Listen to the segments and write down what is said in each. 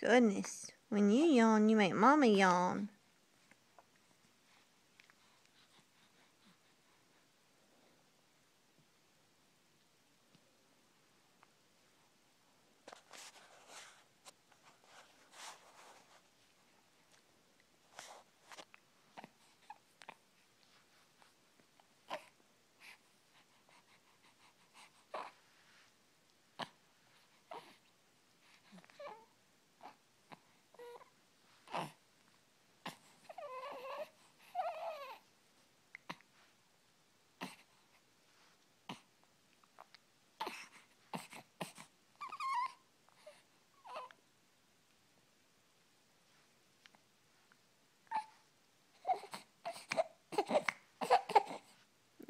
Goodness, when you yawn, you make Mama yawn.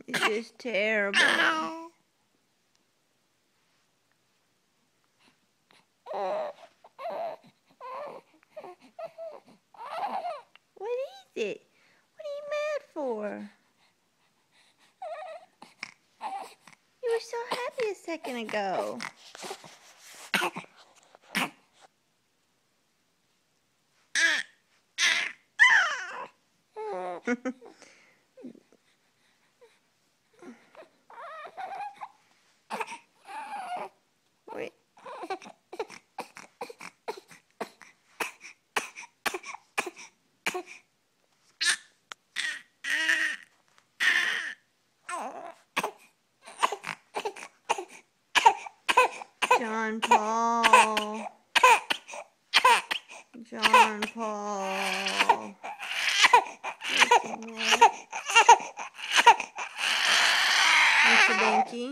It's just terrible. What is it? What are you mad for? You were so happy a second ago. Wait. John Paul. John Paul. Mr. Binky.